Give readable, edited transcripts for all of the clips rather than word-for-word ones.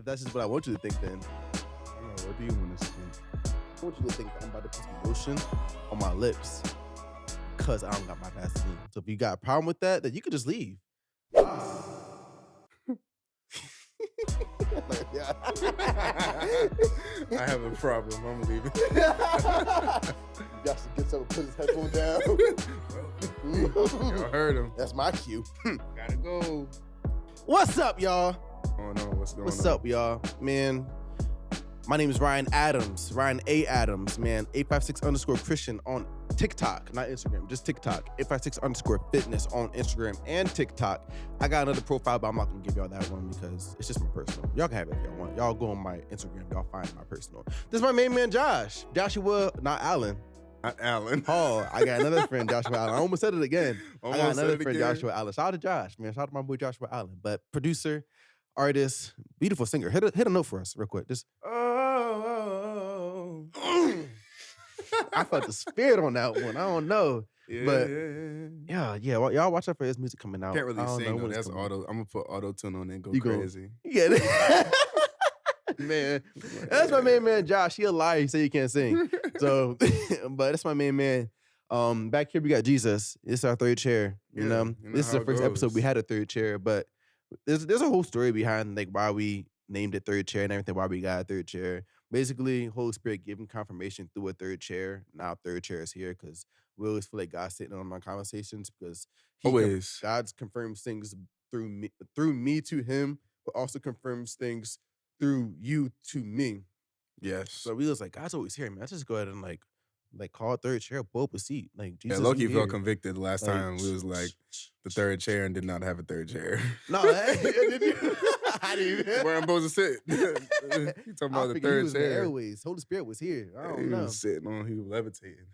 if that's just what I want you to think, then I don't know. What do you want to think? I want you to think that I'm about to put some lotion on my lips because I don't got my Vaseline. So if you got a problem with that, then you could just leave. I have a problem. I'm leaving. Josh gets up and puts his headphone down. Y'all heard him. That's my cue. Gotta go. What's up, y'all? What's going on? What's up, y'all? Man, my name is Ryan Adams. Ryan A. Adams, man. 856_Christian on TikTok, not Instagram, just TikTok. 856_fitness on Instagram and TikTok. I got another profile, but I'm not gonna give y'all that one because it's just my personal. Y'all can have it if y'all want. Y'all go on my Instagram, y'all find my personal. This is my main man, Josh. Joshua, not Allen. Not Allen. Paul. I got another friend, Joshua Allen. I almost said it again. I got another friend, again. Joshua Allen. Shout out to Josh, man. Shout out to my boy Joshua Allen. But producer, artist, beautiful singer. Hit a note for us real quick. Just I felt the spirit on that one. I don't know. Yeah, But yeah. Well, y'all watch out for his music coming out. Can't really I don't know sing though. when it's That's coming out. auto. I'm gonna put auto tune on it and go You go- crazy. You get it? Man, that's my main man, Josh. He a liar. He said he can't sing. So, but that's my main man. Back here we got Jesus. It's our third chair. You Yeah, know, you know this is how the it first episode goes. we had a third chair, but there's a whole story behind like why we named it third chair and everything. Why we got a third chair. Basically, Holy Spirit giving confirmation through a third chair. Now third chair is here because we always feel like God's sitting on my conversations because Always. God confirms things through me to him, but also confirms things through you to me. Yes. So we was like, God's always here, man. Let's just go ahead and like call a third chair, pull up a seat. Like Jesus, Yeah, Loki you felt here. convicted the last Like, time we was like the third chair and did not have a third chair. No, did you? I didn't even. Where I'm supposed to sit? You talking I about the figured he third was in the chair? airways. Holy Spirit was here. I don't He know. was sitting on. He was levitating.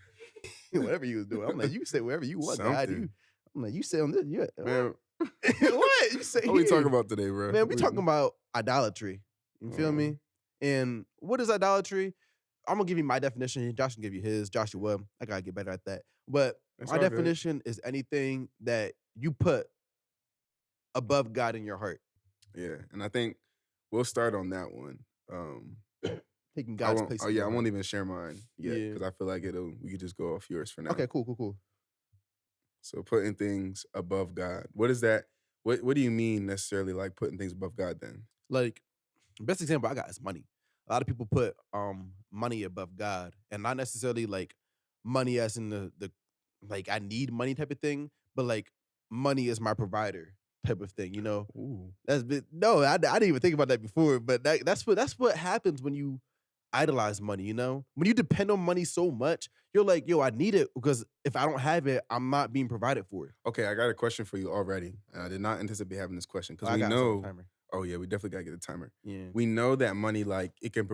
Whatever you was doing. I'm like, you sit wherever you want, God. Something. I'm like, you sit on this. Yeah. Man, What? You say what we here. talking about today, bro? Man, we talking about idolatry. You feel me? And what is idolatry? I'm gonna give you my definition. Josh can give you his. Joshua, I gotta get better at that. But It's my all good. definition is anything that you put above God in your heart. Yeah, and I think we'll start on that one. Taking I God's won't, place. oh in yeah, your I heart. won't even share mine yet Yeah. because I feel like we could just go off yours for now. Okay, cool. So putting things above God. What is that? What do you mean necessarily like putting things above God then? Like, best example I got is money. A lot of people put money above God, and not necessarily like money as in the like I need money type of thing, but like money is my provider type of thing. You know, Ooh. I didn't even think about that before, but that's what happens when you idolize money. You know, when you depend on money so much, you're like, yo, I need it because if I don't have it, I'm not being provided for. Okay, I got a question for you already. And I did not anticipate having this question because I we got us on know. the timer. Oh yeah, we definitely gotta get a timer. Yeah. We know that money, like it can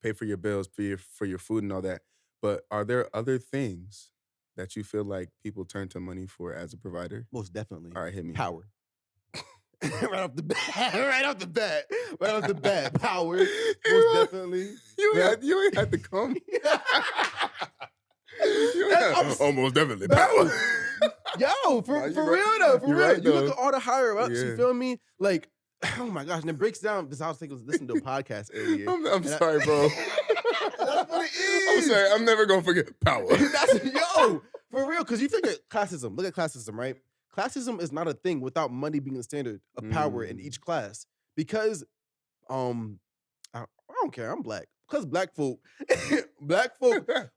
pay for your bills, for your food and all that. But are there other things that you feel like people turn to money for as a provider? Most definitely. All right, hit me. Power. right off the bat. Power. Most definitely. You ain't had to come. I'm- Almost definitely. No. Power. Yo, for Nah, you real right. though, for You real. right, You look though. at all the higher ups, Yeah. you feel me? Like, oh my gosh, and it breaks down because I was listening to a podcast earlier. I'm sorry, bro. That's what it I'm is. sorry. I'm never gonna forget power. Yo, for real, because you think of classism. Look at classism, right? Classism is not a thing without money being the standard of power in each class. Because, I don't care. I'm black. Because black folk,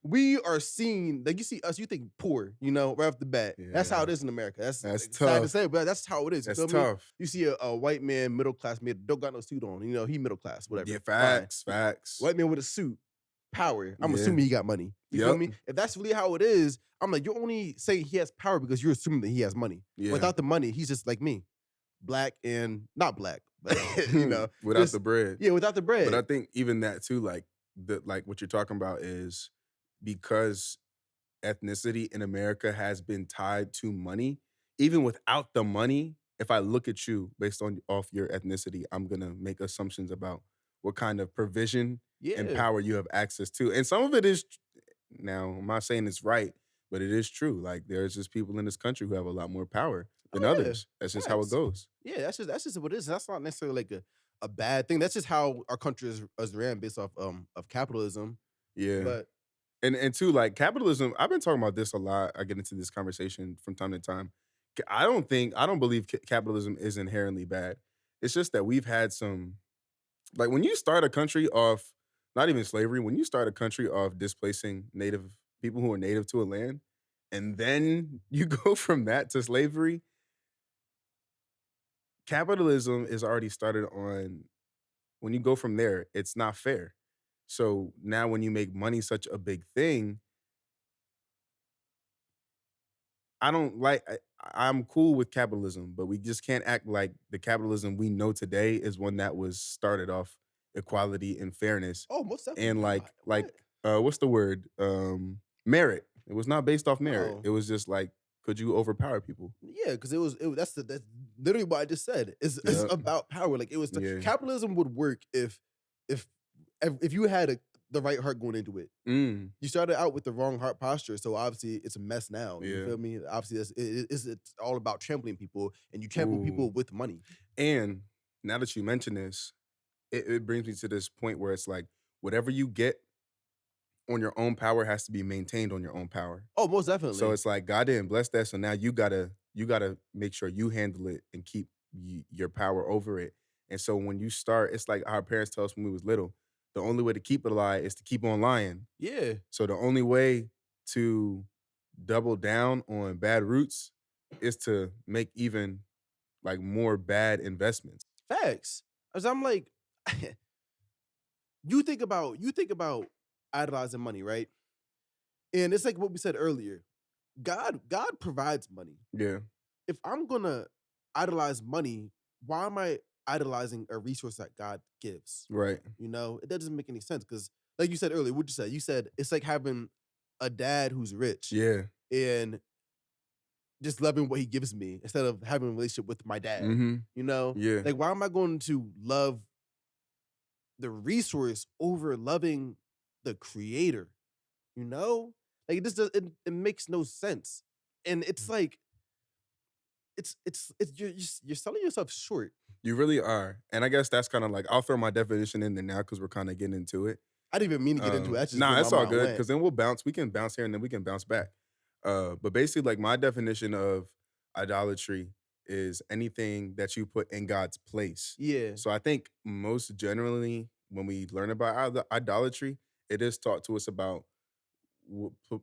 we are seen, like you see us, you think poor, you know, right off the bat. That's how it is in America. That's sad to tough. say, but that's how it is. You That's feel me? tough. You see a white man, middle class, don't got no suit on. You know, he middle class, whatever. Yeah, Fine. facts. White man with a suit, power. I'm Yeah. assuming he got money. You feel Yup. me? If that's really how it is, I'm like, you're only saying he has power because you're assuming that he has money. Yeah. Without the money, he's just like me. Black and not black, but you know. without just- the bread. Yeah, without the bread. But I think even that too, like what you're talking about is because ethnicity in America has been tied to money. Even without the money, if I look at you based off your ethnicity, I'm gonna make assumptions about what kind of provision and power you have access to. And some of it is now, I'm not saying it's right, but it is true. Like there's just people in this country who have a lot more power than Oh, yeah. others. That's just how it Facts. goes. Yeah, that's just what it is. That's not necessarily like a bad thing. That's just how our country is ran based off of capitalism. Yeah. But And two, like capitalism, I've been talking about this a lot. I get into this conversation from time to time. I don't believe capitalism is inherently bad. It's just that we've had some, like when you start a country off, not even slavery, when you start a country off displacing native people who are native to a land, and then you go from that to slavery, capitalism is already started on, when you go from there, it's not fair. So now when you make money such a big thing, I don't like I'm cool with capitalism, but we just can't act like the capitalism we know today is one that was started off equality and fairness oh, most definitely and not. like What? what's the word? Merit. It was not based off merit. No. It was just like, could you overpower people? Yeah, because that's literally what I just said. It's Yep. about power. Like Yeah. capitalism would work if if you had the right heart going into it. Mm. You started out with the wrong heart posture, so obviously it's a mess now. You Yeah. feel me? Obviously, it's all about trampling people, and you trample Ooh. people with money. And now that you mention this, it brings me to this point where it's like whatever you get on your own power has to be maintained on your own power. Oh, most So definitely. it's like God didn't bless that, so now you gotta make sure you handle it and keep your power over it. And so when you start, it's like our parents tell us when we was little, the only way to keep it alive is to keep on lying. Yeah, So the only way to double down on bad roots is to make even like more bad investments. facts. As I'm like, you think about idolizing money, right? And it's like what we said earlier. God provides money. Yeah, If I'm gonna idolize money, why am I idolizing a resource that God gives? right. You know, it doesn't make any sense because, like you said earlier, what you said, it's like having a dad who's rich Yeah. and just loving what he gives me instead of having a relationship with my dad. Mhm. You know, Yeah. like why am I going to love the resource over loving the creator? You know, like it makes no sense, and it's like it's you're selling yourself short. You really are. And I guess that's kind of like I'll throw my definition in there now because we're kind of getting into it. I didn't even mean to get into it. That's just Nah, where my it's all mind good went. because then we'll bounce. We can bounce here and then we can bounce back. But basically, like my definition of idolatry is anything that you put in God's place. Yeah, So I think most generally, when we learn about idolatry, it is taught to us about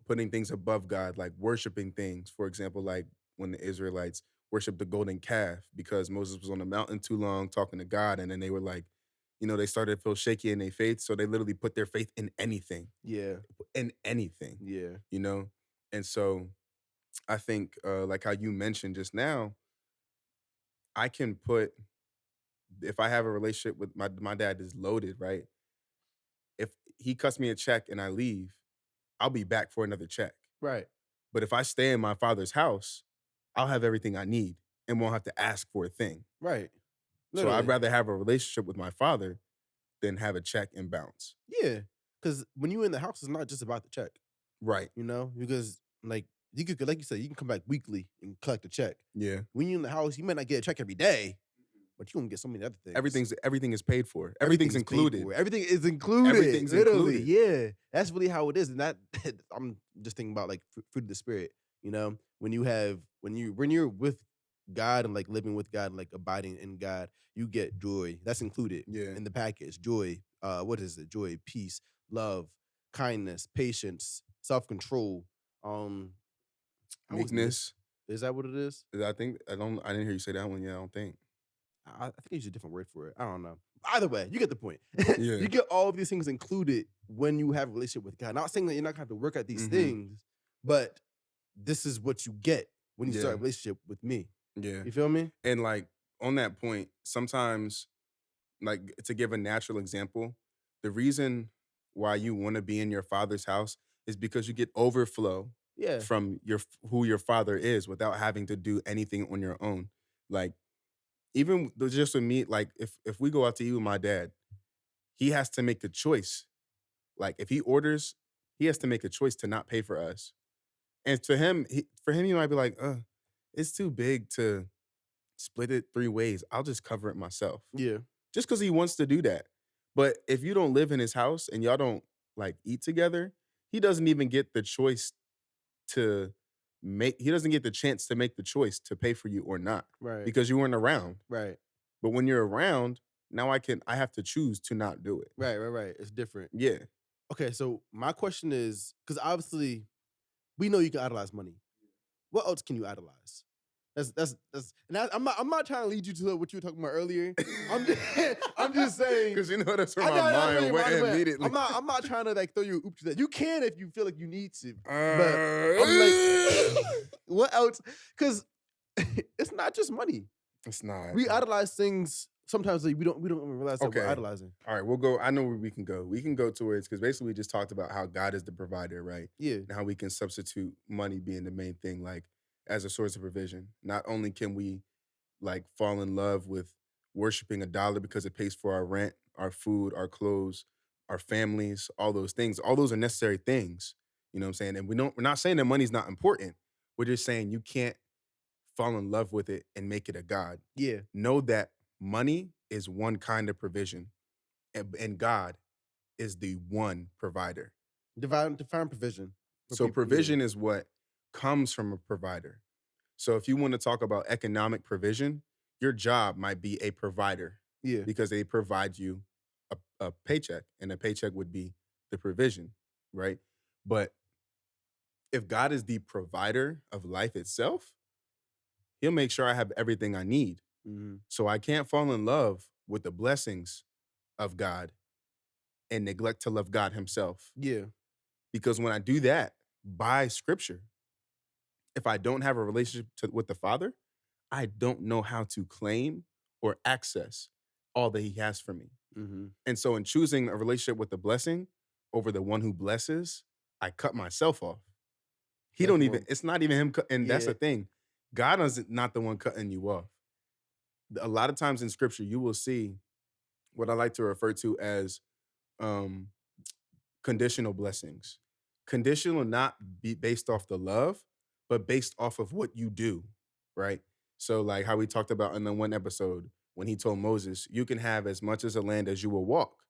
putting things above God, like worshiping things. For example, like when the Israelites worshiped the golden calf because Moses was on the mountain too long talking to God, and then they were like, they started to feel shaky in their faith, so they literally put their faith yeah, in anything, yeah. you know. And so I think, like how you mentioned just now, I can put if I have a relationship with my dad is loaded, right? If he cuts me a check and I leave, I'll be back for another check. Right, But if I stay in my father's house, I'll have everything I need and won't have to ask for a thing. right. So I'd Literally, rather have a relationship with my father than have a check and bounce. yeah. Because when you in the house, it's not just about the check. Right. You know, because like you could, like you said, you can come back weekly and collect a check. Yeah. When you in the house, you might not get a check every day, but you gonna get so many other things. Everything is paid for. Everything Everything's is paid included. for. Everything is included. Everything's Literally, included. yeah. That's really how it is. And that I'm just thinking about like fruit of the spirit. You know, when you're with God and like living with God and like abiding in God, you get joy. That's included Yeah. in the package. Joy. What is it? Joy, peace, love, kindness, patience, self control. Um, I was miss. Meekness. Is that what it is? I didn't hear you say that one. Yeah, I don't think. I think I use a different word for it. I don't know. Either way, you get the point. Yeah. You get all of these things included when you have a relationship with God. Not saying that you're not gonna have to work at these Hmm. things, but this is what you get when you start Yeah. a relationship with me. Yeah. You feel me? And like on that point, sometimes like to give a natural example, the reason why you want to be in your father's house is because you get overflow Yeah. from who your father is without having to do anything on your own. Like even just with me, like if we go out to eat with my dad, he has to make a choice. Like if he orders, he has to make a choice to not pay for us. And to him, he might be like, it's too big to split it three ways. I'll just cover it myself. Yeah. just because he wants to do that. But if you don't live in his house and y'all don't like eat together, he doesn't even get the choice to he doesn't get the chance to make the choice to pay for you or not Right. because you weren't around. Right. But when you're around, now I have to choose to not do it. Right. It's different. Yeah. Okay, so my question is, because obviously we know you can idolize money. What else can you idolize? And I'm not trying to lead you to what you were talking about earlier. I'm just saying, Because you know that's where I my know, that's mind where went your mind went. immediately. I'm not trying to like throw you a oop to that. You can if you feel like you need to. But I'm like, what else? Because it's not just money. It's not. We idolize things sometimes that we don't even realize that we're Okay. idolizing. All right, we'll go. I know where we can go. We can go towards, because basically we just talked about how God is the provider, right? Yeah. And how we can substitute money being the main thing, like as a source of provision. Not only can we like fall in love with worshiping a dollar because it pays for our rent, our food, our clothes, our families, all those things. All those are necessary things. You know what I'm saying? And we're not saying that money's not important. We're just saying you can't fall in love with it and make it a god. Yeah. Know that money is one kind of provision, and God is the one provider. Divine provision. So provision is what comes from a provider. So if you want to talk about economic provision, your job might be a provider. Yeah. Because they provide you a paycheck, and a paycheck would be the provision, right? But if God is the provider of life itself, he'll make sure I have everything I need. Mm-hmm. So I can't fall in love with the blessings of God and neglect to love God himself. Yeah. Because when I do that by scripture, if I don't have a relationship with the Father, I don't know how to claim or access all that he has for me. Mm-hmm. And so in choosing a relationship with the blessing over the one who blesses, I cut myself off. It's not even him. And that's the thing. God is not the one cutting you off. A lot of times in scripture, you will see what I like to refer to as conditional blessings. Conditional not be based off the love, but based off of what you do, right? So like how we talked about in the one episode when he told Moses, you can have as much as a land as you will walk.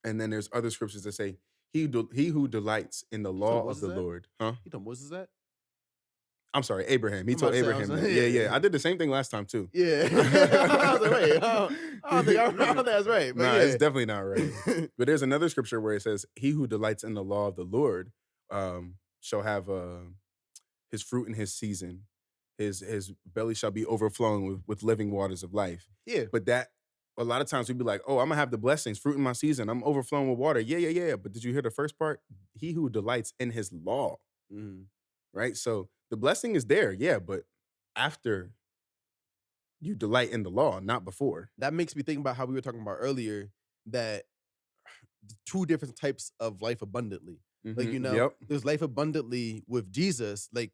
And then there's other scriptures that say, he who delights in the law of the Lord. Huh? You told Moses that? I'm sorry, Abraham. He told Abraham that. Yeah. I did the same thing last time too. Yeah. I was like, wait, I don't think that's right. But nah, it's definitely not right. But there's another scripture where it says, he who delights in the law of the Lord shall have his fruit in his season. His belly shall be overflowing with living waters of life. Yeah. But that, a lot of times we'd be like, oh, I'm going to have the blessings, fruit in my season. I'm overflowing with water. Yeah. But did you hear the first part? He who delights in his law. Mm-hmm. Right? So the blessing is there, yeah, but after you delight in the law, not before. That makes me think about how we were talking about earlier that two different types of life abundantly. Mm-hmm. Like, there's life abundantly with Jesus. Like,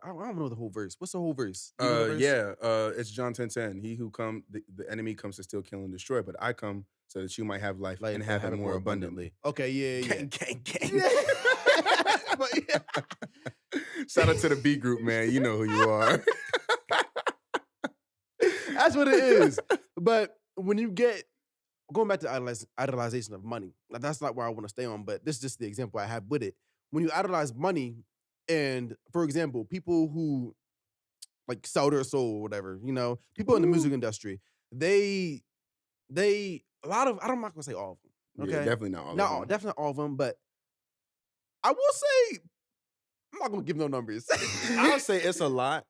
I don't know the whole verse. What's the whole verse? It's John 10:10. He who the enemy comes to steal, kill, and destroy, but I come so that you might have life and have it more abundantly. Okay, yeah. Gang. But shout out to the B group, man. You know who you are. That's what it is. But when you get going back to idolization of money, like that's not where I want to stay on, but this is just the example I have with it. When you idolize money, and for example, people who like sell their soul or whatever, people in the music industry, they a lot of, I'm not gonna say all of them. Okay, Yeah, definitely not all of them. Definitely not all of them, but I will say I'm not gonna give no numbers. I'll say it's a lot,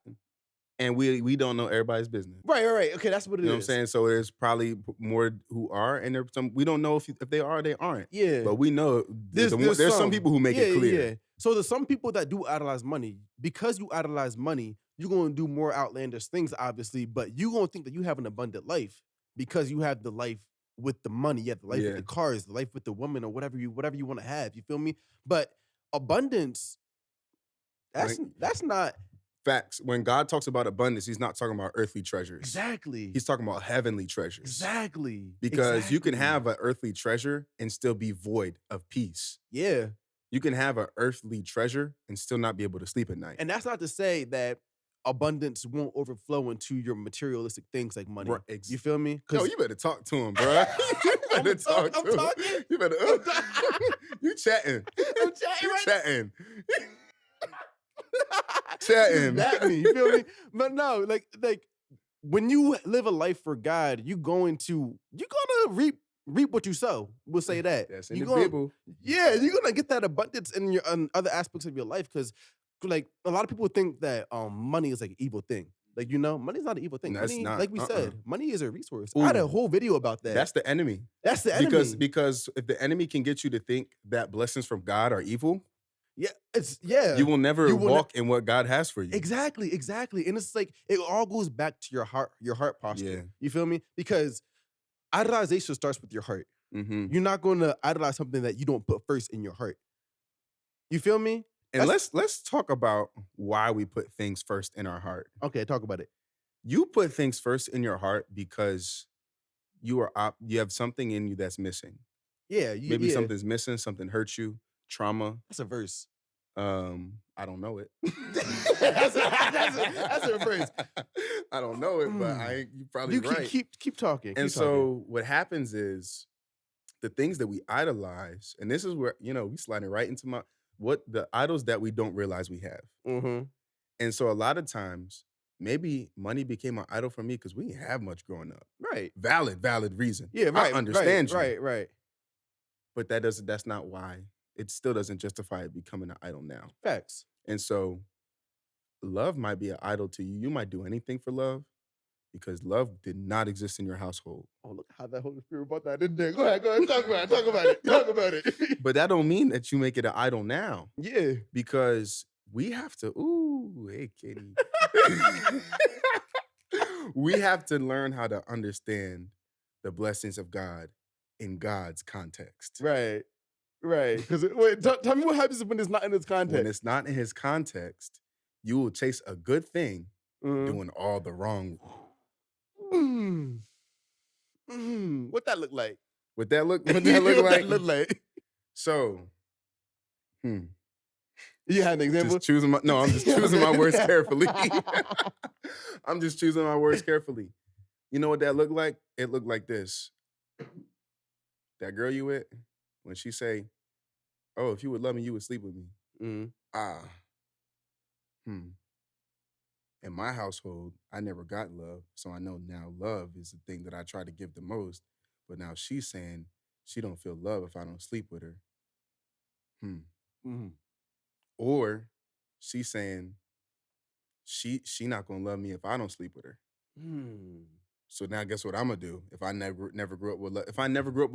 and we don't know everybody's business. Right. Okay, that's what it is. You know what I'm saying? So there's probably more who are, and there's some we don't know if they are or they aren't. Yeah. But we know there's some people who make it clear. Yeah. So there's some people that do idolize money. Because you idolize money, you're gonna do more outlandish things, obviously, but you're gonna think that you have an abundant life because you have the life with the money, you have the life with the cars, the life with the woman, or whatever you want to have. You feel me? But abundance, that's not facts. When God talks about abundance, he's not talking about earthly treasures. Exactly. He's talking about heavenly treasures. Exactly. Because you can have an earthly treasure and still be void of peace. Yeah. You can have an earthly treasure and still not be able to sleep at night. And that's not to say that abundance won't overflow into your materialistic things like money. Right, You feel me? Yo, you better talk to him, bro. You better talk to him. talking. You better. You chatting. I'm chatting You right chatting. Chatting. That me, you feel me? But no, like when you live a life for God, you're gonna reap what you sow. We'll say that. That's in the Bible. Yeah, you're gonna get that abundance in your other aspects of your life, because like a lot of people think that money is like an evil thing. Like, money's not an evil thing. No, it's Money, not. like we said, money is a resource. Ooh. I had a whole video about that. That's the enemy. That's the enemy. Because if the enemy can get you to think that blessings from God are evil, you will never walk in what God has for you. Exactly. And it's like it all goes back to your heart posture. Yeah. You feel me? Because idolization starts with your heart. Mm-hmm. You're not going to idolize something that you don't put first in your heart. You feel me? And let's talk about why we put things first in our heart. Okay, talk about it. You put things first in your heart because you have something in you that's missing. Yeah, maybe something's missing, something hurt you, trauma. That's a verse. I don't know it. that's a verse. I don't know it, but you probably right. Keep talking. So what happens is the things that we idolize, and this is where we sliding right into the idols that we don't realize we have. Mm-hmm. And so a lot of times, maybe money became an idol for me because we didn't have much growing up. Right. Valid reason. Yeah, right. I understand you. Right. But that's not why. It still doesn't justify it becoming an idol now. Facts. And so love might be an idol to you. You might do anything for love because love did not exist in your household. Oh, look how that Holy Spirit brought that in there. Go ahead. Talk about it. But that don't mean that you make it an idol now. Yeah. Because we have to, hey, Katie. We have to learn how to understand the blessings of God in God's context. Right. Because tell me what happens when it's not in his context. When it's not in his context, you will chase a good thing doing all the wrong. What that look like? What that look like? So, You had an example? I'm just choosing my words carefully. I'm just choosing my words carefully. You know what that looked like? It looked like this. That girl you with, when she say, "Oh, if you would love me, you would sleep with me." In my household, I never got love, so I know now love is the thing that I try to give the most. But now she's saying she don't feel love if I don't sleep with her. Or she's saying she not gonna love me if I don't sleep with her. So now guess what I'm gonna do? If I never grew up with love, if I never grew up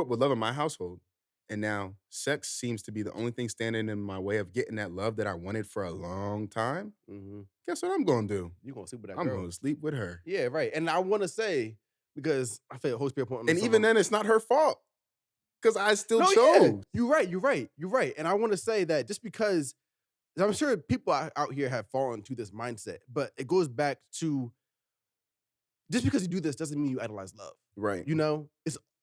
with love in my household, and now sex seems to be the only thing standing in my way of getting that love that I wanted for a long time, guess what I'm gonna do? You're gonna sleep with that I'm girl. gonna sleep with her. Yeah, right. And I wanna say, because I feel Holy Spirit pointing. And even then, it's not her fault. Because I still chose. Yeah. You're right. And I want to say that just because I'm sure people out here have fallen to this mindset, but it goes back to just because you do this doesn't mean you idolize love. Right.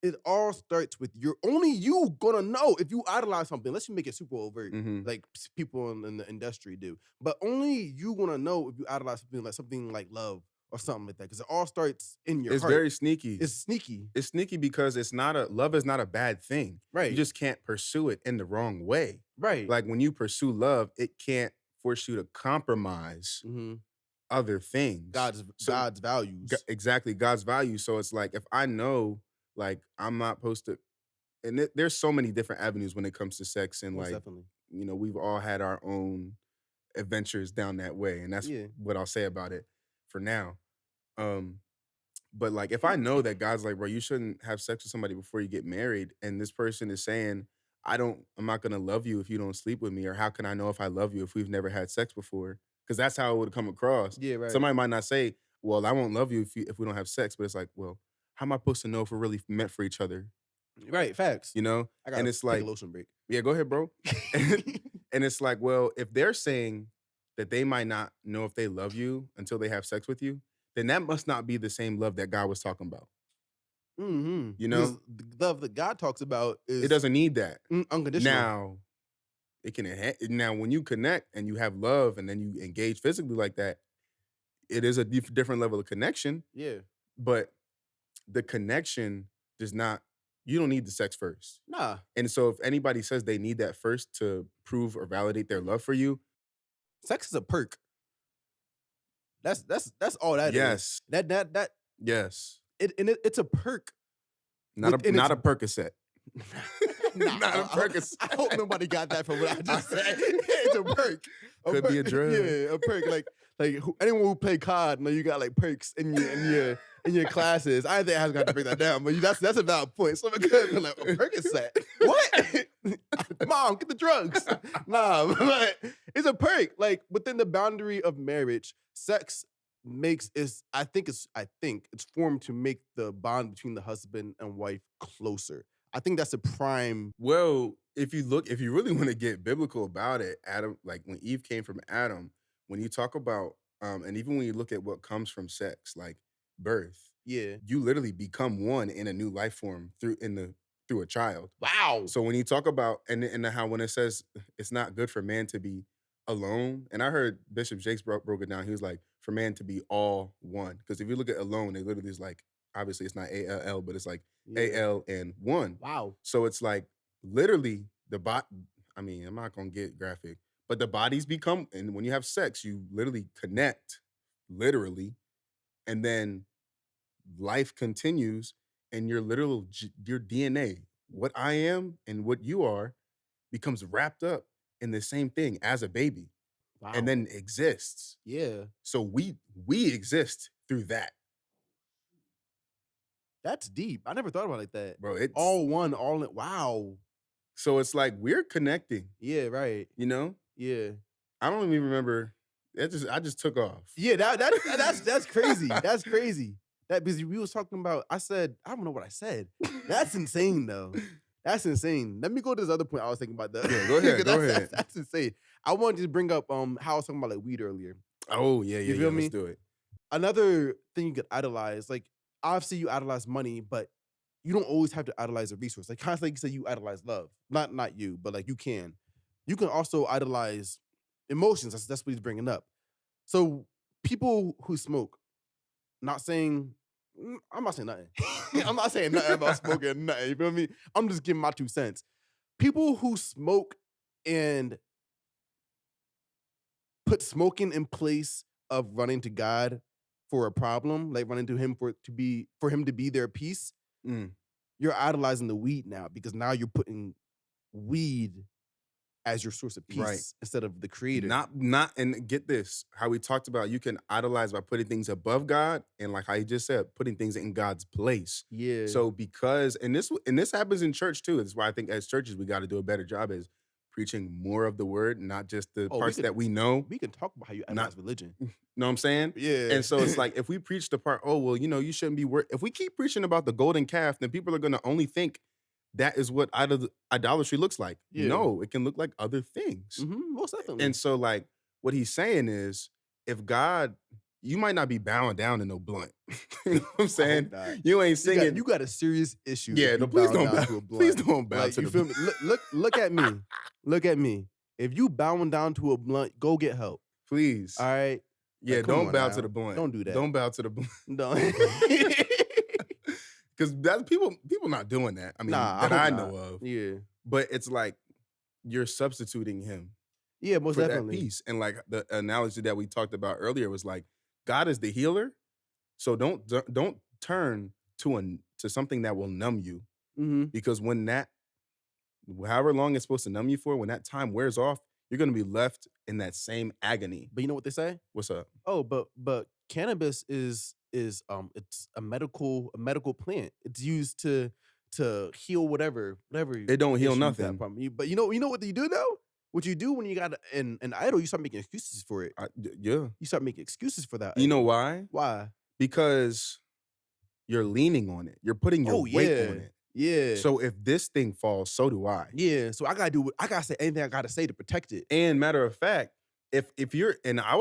It all starts with only you gonna know if you idolize something, unless you make it super overt, like people in the industry do. But only you gonna know if you idolize something like love or something like that, because it all starts in your heart. It's very sneaky. It's sneaky. It's sneaky because love is not a bad thing. Right. You just can't pursue it in the wrong way. Right. Like when you pursue love, it can't force you to compromise other things. God's values. Exactly, God's values. So it's like if I know, like I'm not supposed to, and there's so many different avenues when it comes to sex, and Most like definitely. We've all had our own adventures down that way, and that's what I'll say about it for now. But like if I know that God's like, bro, you shouldn't have sex with somebody before you get married, and this person is saying, I'm not gonna love you if you don't sleep with me, or how can I know if I love you if we've never had sex before? Because that's how it would come across. Yeah, right. Somebody might not say, well, I won't love you if we don't have sex, but it's like, well, how am I supposed to know if we're really meant for each other? Right, facts. I gotta take a lotion break. Yeah, go ahead, bro. And it's like, well, if they're saying that they might not know if they love you until they have sex with you, then that must not be the same love that God was talking about. The love that God talks about is it doesn't need that. Unconditional. Now, It can enhance. Now, when you connect and you have love and then you engage physically like that, it is a different level of connection. Yeah. But the connection does not. You don't need the sex first. Nah. And so, if anybody says they need that first to prove or validate their love for you, Sex is a perk. That's all that is. yes, That yes, it's a perk. not Within a its- Percocet. Nah, Not a Percocet. I hope nobody got that from what I just said. It's a perk. Could be a drug. Yeah, a perk. Anyone who play COD, know you got like perks in your classes. I think I have to break that down, but that's a valid point. So it could be like a Percocet. What? Mom, get the drugs. Nah, but it's a perk. Like within the boundary of marriage, sex I think it's formed to make the bond between the husband and wife closer. I think that's a prime. Well, if you really want to get biblical about it, Adam, like when Eve came from Adam, when you talk about, and even when you look at what comes from sex, like birth, Yeah. you literally become one in a new life form through a child. Wow. So when you talk about and how when it says it's not good for man to be alone, and I heard Bishop Jakes broke it down. He was like, for man to be all one, because if you look at alone, it literally is like, obviously it's not ALL, but it's like AL and one. Wow. So it's like literally the bot. I mean, I'm not gonna get graphic, but the bodies become, and when you have sex, you literally connect, literally, and then life continues, and your your DNA, what I am and what you are, becomes wrapped up in the same thing as a baby, Wow. and then exists. Yeah. So we exist through that, That's deep. I never thought about it like that. bro. It's All one, all in. Wow. so it's like we're connecting. Yeah, right. You know, Yeah. I don't even remember. I just took off. Yeah, that's crazy. That's crazy. That because we was talking about, I don't know what I said. That's insane though. That's insane. Let me go to this other point I was thinking about. Yeah, go ahead, go ahead. That's insane. I wanted to bring up how I was talking about like weed earlier. Oh yeah, You feel me? Let's do it. Another thing you could idolize, like obviously you idolize money, but you don't always have to idolize a resource. Like kind of like you said, you idolize love. Not you, but like you can. You can also idolize emotions. That's what he's bringing up. So people who smoke, I'm not saying nothing. I'm not saying nothing about smoking, nothing. You feel me? I'm just giving my 2 cents. People who smoke and put smoking in place of running to God for a problem, like running to him for him to be their peace, you're idolizing the weed now because now you're putting weed as your source of peace Right. instead of the creator. Not and get this, how we talked about you can idolize by putting things above God, and like how you just said, putting things in God's place. Yeah. So because and this happens in church too. That's why I think as churches we got to do a better job as preaching more of the word, not just the parts that we know. We can talk about how you idolize religion. Know what I'm saying? Yeah. And so it's like if we preach the part, oh well, you shouldn't be if we keep preaching about the golden calf, then people are gonna only think that is what idolatry looks like. Yeah. No, it can look like other things. Most definitely. And so, like, what he's saying is, if God, you might not be bowing down to no blunt. You know what I'm saying? You ain't singing. You got a serious issue. Yeah, if no, you please bow don't down bow. to a blunt. Please don't bow Like, to you the feel me? Look at me. Look at me. If you bowing down to a blunt, go get help. Please. All right. Yeah, Like, come don't on bow now. to the blunt. Don't do that. Don't bow to the blunt. Don't. Because that's people not doing that. I mean, that I know of. Yeah. But it's like you're substituting him. Yeah, most for definitely. that peace. And like the analogy that we talked about earlier was like God is the healer, so don't turn to something that will numb you, because when that, however long it's supposed to numb you for, when that time wears off, you're gonna be left in that same agony. But you know what they say? What's up? Oh, but cannabis is it's a medical plant. It's used to heal whatever. It don't heal nothing. From you. But you know what you do though? What you do when you got an idol, you start making excuses for it. Yeah. You start making excuses for that. You know why? Why? Because you're leaning on it. You're putting your weight on it. Yeah. So if this thing falls, so do I. Yeah. So I gotta say anything I gotta say to protect it. And matter of fact, if you're, and I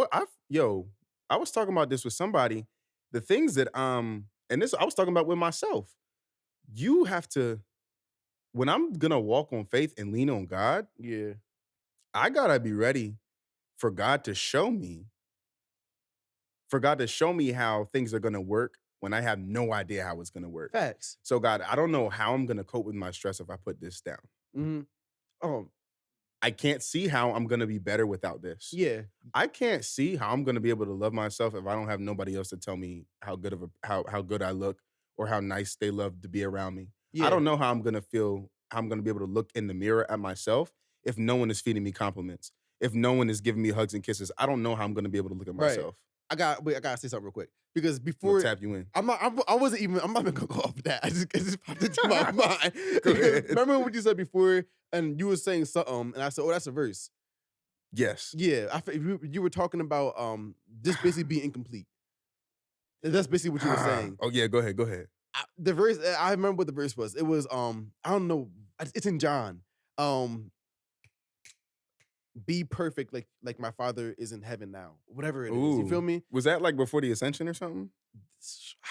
was talking about this with somebody, the things that and this I was talking about with myself. You have to, when I'm gonna walk on faith and lean on God, yeah, I gotta be ready for God to show me, for God to show me how things are gonna work when I have no idea how it's gonna work. Facts. So God, I don't know how I'm gonna cope with my stress if I put this down. Hmm. Oh, I can't see how I'm gonna be better without this. yeah. I can't see how I'm gonna be able to love myself if I don't have nobody else to tell me how good of a how good I look or how nice they love to be around me. I Yeah. don't know how I'm gonna feel, how I'm gonna be able to look in the mirror at myself if no one is feeding me compliments, if no one is giving me hugs and kisses. I don't know how I'm gonna be able to look at Right. myself. I gotta say something real quick because I'm gonna before tap you in. I wasn't even. I'm not even gonna go off that. It just popped into my mind. Go ahead. Remember what you said before, and you were saying something, and I said, "Oh, that's a verse." Yes. Yeah, you were talking about just basically being incomplete. That's basically what you were saying. Oh yeah, go ahead. Go ahead. The verse, I remember what the verse was. It was I don't know. It's in John. Um, be perfect like my Father is in heaven now. Whatever it is, you feel Ooh. me? Was that like before the ascension or something?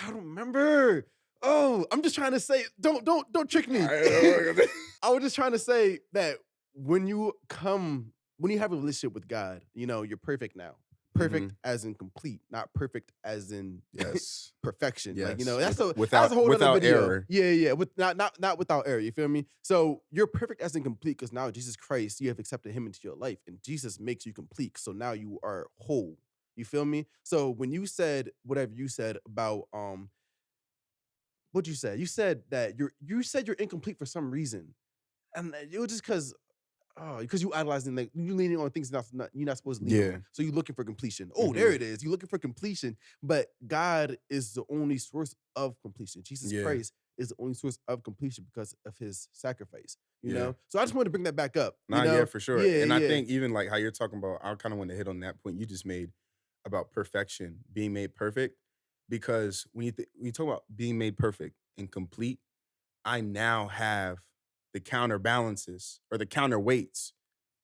I don't remember. Oh, I'm just trying to say, don't trick me. I was just trying to say that when you have a relationship with God, you're perfect now. Perfect Mhm. as in complete, not perfect as in Yes. perfection. Like, Yes. that's a whole other Without video. error. Yeah, yeah. With not without error. You feel me? So you're perfect as in complete because now Jesus Christ, you have accepted him into your life, and Jesus makes you complete. So now you are whole. You feel me? So when you said whatever you said about what you said, you said that you're incomplete for some reason. And it was just because you idolizing, like you leaning on things you're not supposed to lean Yeah. on. So you're looking for completion. Oh, there Mhm. it is. You're looking for completion, but God is the only source of completion. Jesus Yeah. Christ is the only source of completion because of his sacrifice. Yeah. So I just wanted to bring that back up. Nah, yeah, for sure. Yeah, And I yeah, think even like how you're talking about, I kind of want to hit on that point you just made about perfection, being made perfect. Because when you talk about being made perfect and complete, I now have the counterbalances or the counterweights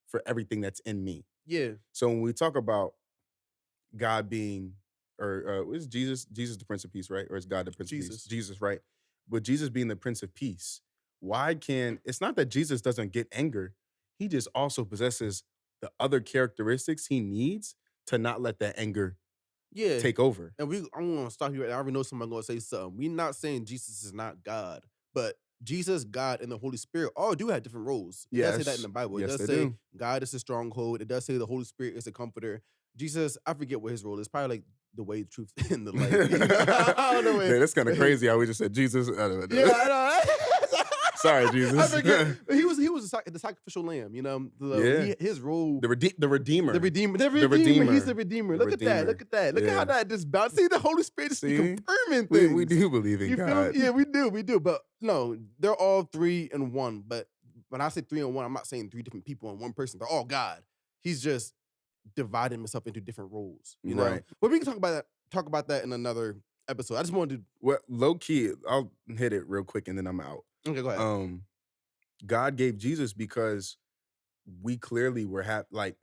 for everything that's in me. yeah. So when we talk about God being, or is Jesus the Prince of Peace, right? Or is God the Prince of Peace? Jesus. Jesus, right? But Jesus being the Prince of Peace, why can it's not that Jesus doesn't get anger, he just also possesses the other characteristics he needs to not let that anger Yeah. take over. And I'm gonna stop you right now. I already know somebody gonna say something. We're not saying Jesus is not God, but Jesus, God, and the Holy Spirit all do have different roles. It does say that in Yes. the Bible. It Yes, does they say do. God is a stronghold. It does say the Holy Spirit is a comforter. Jesus, I forget what his role is. Probably like the way, the truth, and the life. I don't know. Man, that's kind of crazy how we just said Jesus. Yeah, I know. Sorry, I Jesus. forget. But he was the sacrificial lamb. Yeah. His role. The Redeemer. The Redeemer. The The Redeemer. He's the Redeemer. Redeemer. The Look at that. Look Redeemer. at that. Look at how Yeah. that just bounced. See, the Holy Spirit just be See? confirming We things. do believe in You feel me? God. Yeah, we do. We do. But no, they're all three in one. But when I say three in one, I'm not saying three different people in one person. They're all God. He's just dividing himself into different roles. Right. But we can talk about that in another episode. I just wanted Well, low key, I'll hit it real quick and then I'm out. to. Okay, go ahead. Um, God gave Jesus because we clearly were like,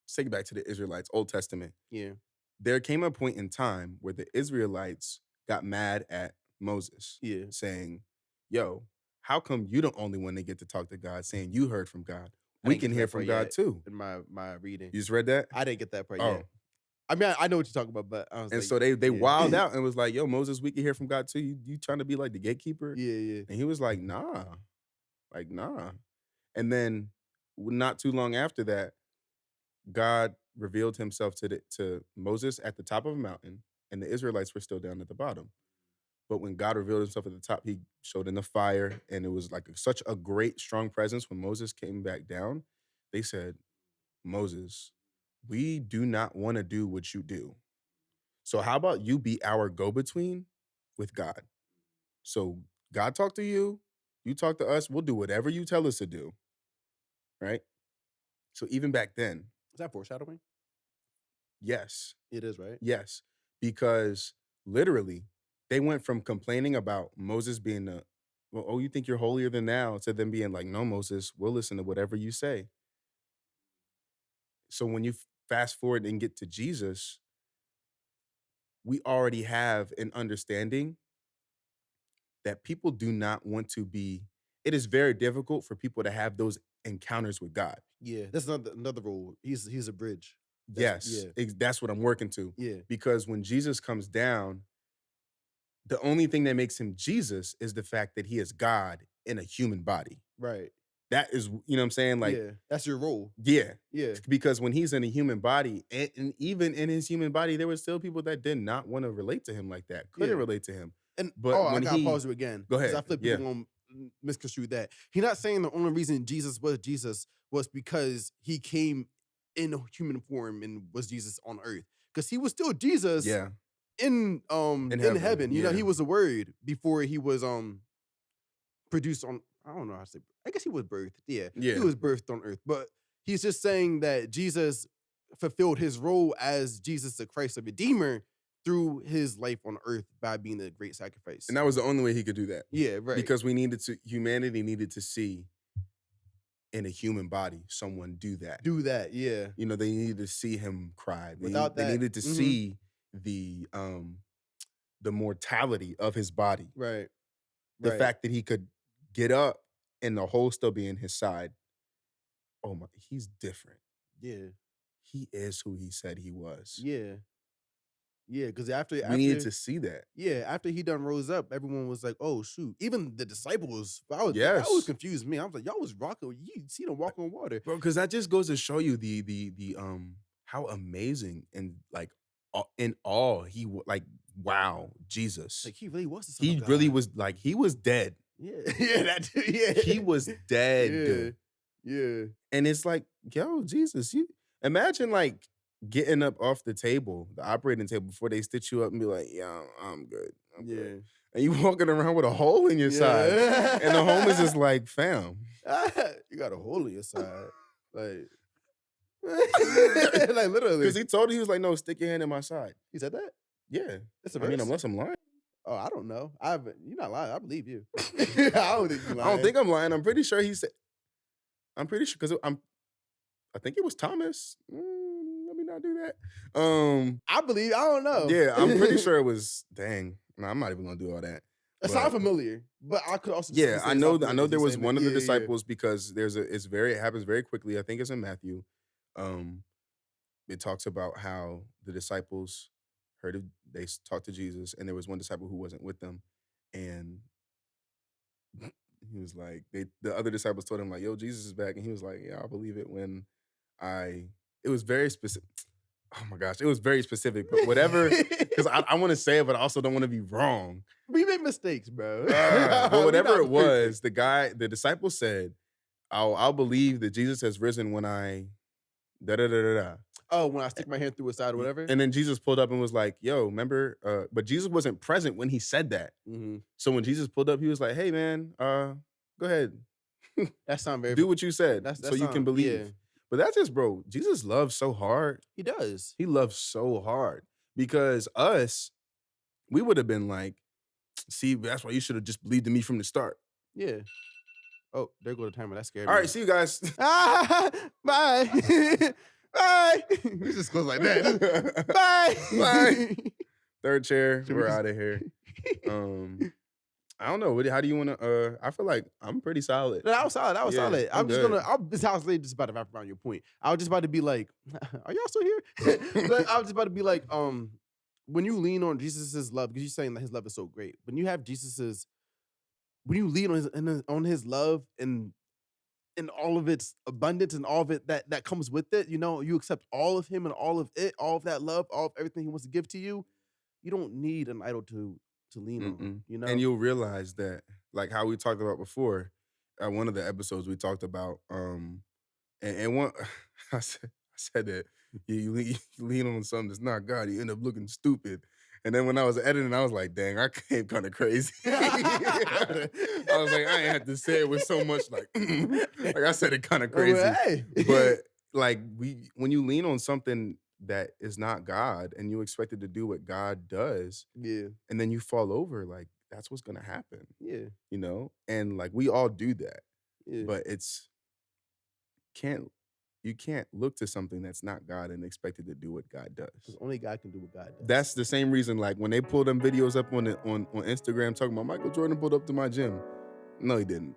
let's take it back to the Israelites, Old Testament. Yeah. There came a point in time where the Israelites got mad at Moses, Yeah. saying, "Yo, how come you the only one that get to talk to God, saying you heard from God? I We didn't get can to hear that from part God yet too." in my reading. You just read that? I didn't get that part Oh, yet. I mean, I know what you're talking about, but I was and like, so they yeah. wild out and was like, "Yo, Moses, we can hear from God too. You trying to be like the gatekeeper?" Yeah, yeah. And he was like, nah. And then not too long after that, God revealed himself to Moses at the top of a mountain, and the Israelites were still down at the bottom. But when God revealed himself at the top, he showed in the fire, and it was like such a great, strong presence. When Moses came back down, they said, "Moses, we do not want to do what you do. So how about you be our go-between with God? So God talk to you, you talk to us, we'll do whatever you tell us to do." Right? So even back then, Is that foreshadowing? yes, It is, right? yes, because literally they went from complaining about Moses being well, oh, you think you're holier than thou, to them being like, no, Moses, we'll listen to whatever you say. So when you fast forward and get to Jesus, we already have an understanding that people do not want to be it is very difficult for people to have those encounters with God. Yeah, that's another role. He's a bridge. Yes, Yeah, that's what I'm working to. yeah, Because when Jesus comes down, the only thing that makes him Jesus is the fact that he is God in a human body. right. That is, you know what I'm saying? Like, Yeah, that's your role. yeah. Yeah, Because when he's in a human body, and even in his human body, there were still people that did not want to relate to him like that, couldn't yeah. relate to him. And But I when gotta he, pause you again go because I ahead. feel Yeah. people gonna misconstrue that. He's not saying the only reason Jesus was because he came in human form and was Jesus on earth. Because he was still Jesus Yeah. in In in heaven, heaven. You know, yeah. he was a word before he was produced on, I don't know how to say, I guess he was birthed. Yeah. He Yeah. was birthed on earth. But he's just saying that Jesus fulfilled his role as Jesus the Christ, the Redeemer, through his life on earth by being the great sacrifice. And that was the only way he could do that. Yeah, right. Because humanity needed to see in a human body someone do that. Do that, yeah. You know, they needed to see him cry. Without They that, needed to see the mortality of his body. right. The fact that he could get up and the hole still be in his side. Oh my, he's different. Yeah. He is who he said he was. Yeah. Yeah, because We needed to see that. yeah, after he done rose up, everyone was like, "Oh shoot!" Even the disciples, that was Yes. confused me. I was like, "Y'all was rocking. You see them walking on water, Bro, because that just goes to show you the how amazing and like in awe like, wow, Jesus. Like he really was the Son He of God. really was like, he was dead. Yeah, yeah, that too. Yeah, He was dead. Yeah, And it's like, yo, Jesus, you imagine like getting up off the table, the operating table, before they stitch you up and be like, yeah, I'm good. I'm yeah. good. And you walking around with a hole in your side. And the homeless is like, fam. You got a hole in your side, like, like literally. Because he told her, he was like, no, stick your hand in my side. He said that. Yeah. That's a I mean, verse? unless I'm lying. Oh, I don't know. You're not lying. I believe you. I don't think you're lying. I don't think I'm lying. I'm pretty sure he said, I'm pretty sure, because I think it was Thomas. Let me not do that. I believe. I don't know. Yeah, I'm pretty sure it was, dang. No, I'm not even going to do all that. It sounds familiar, but I could also Yeah, I know. I know there was saying one that. of the Yeah, yeah. disciples, because it happens very quickly. I think it's in Matthew. It talks about how the disciples they talked to Jesus, and there was one disciple who wasn't with them, and he was like, the other disciples told him like, "Yo, Jesus is back," and he was like, "Yeah, I'll believe it when It was very specific. Oh my gosh, it was very specific, but whatever. Because I want to say it, but I also don't want to be wrong. We make mistakes, bro. But whatever it was, the disciple said, "I'll believe that Jesus has risen when I da da da da da." Oh, when I stick my hand through his side or whatever. And then Jesus pulled up and was like, "Yo, remember?" But Jesus wasn't present when he said that. Mm-hmm. So when Jesus pulled up, he was like, "Hey, man, go ahead, That sound very. do what you said, so you can believe." Yeah. But that's just, bro. Jesus loves so hard. He does. He loves so hard, because we would have been like, "See, that's why you should have just believed in me from the start." Yeah. Oh, there go the timer. That scared All me. right, see you guys. Bye. Bye. We just close like that. Bye. Bye. Third chair. We're out of here. I don't know. How do you want to? I feel like I'm pretty solid. No, that was solid. That was solid. I'm just about to wrap around your point. I was just about to be like, are y'all still here? But I was just about to be like, when you lean on Jesus's love, because you're saying that his love is so great. When you have when you lean on his love and all of its abundance and all of it that comes with it, you accept all of him and all of it, all of that love, all of everything he wants to give to you. You don't need an idol to lean on, And you'll realize that, like how we talked about before, one of the episodes we talked about, and one, I said that you lean on something that's not God, you end up looking stupid. And then when I was editing, I was like, dang, I came kind of crazy. I was like, I ain't have to say it with so much like I said it kind of crazy. Well, hey. But like when you lean on something that is not God and you expect it to do what God does, Yeah. and then you fall over, like that's what's gonna happen. Yeah. And like we all do that. Yeah. But you can't look to something that's not God and expect it to do what God does. Only God can do what God does. That's the same reason, like when they pull them videos up on Instagram talking about Michael Jordan pulled up to my gym. No, he didn't.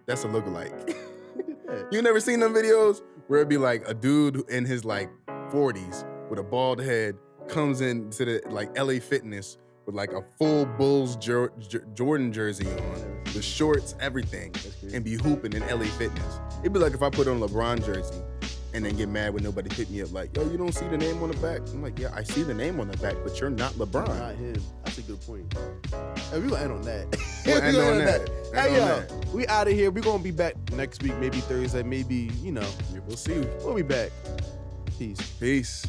That's a lookalike. You never seen them videos where it'd be like a dude in his like 40s with a bald head comes into the like LA Fitness with like a full Bulls Jordan jersey on, the shorts, everything, and be hooping in LA Fitness. It'd be like if I put on a LeBron jersey and then get mad when nobody pick me up like, yo, you don't see the name on the back? I'm like, yeah, I see the name on the back, but you're not LeBron. Not him. That's a good point. Hey, we gonna end on that. We'll end on that. Hey, yo, we out of here. We gonna be back next week, maybe Thursday, maybe, you know. Yeah, we'll see. We'll be back. Peace. Peace.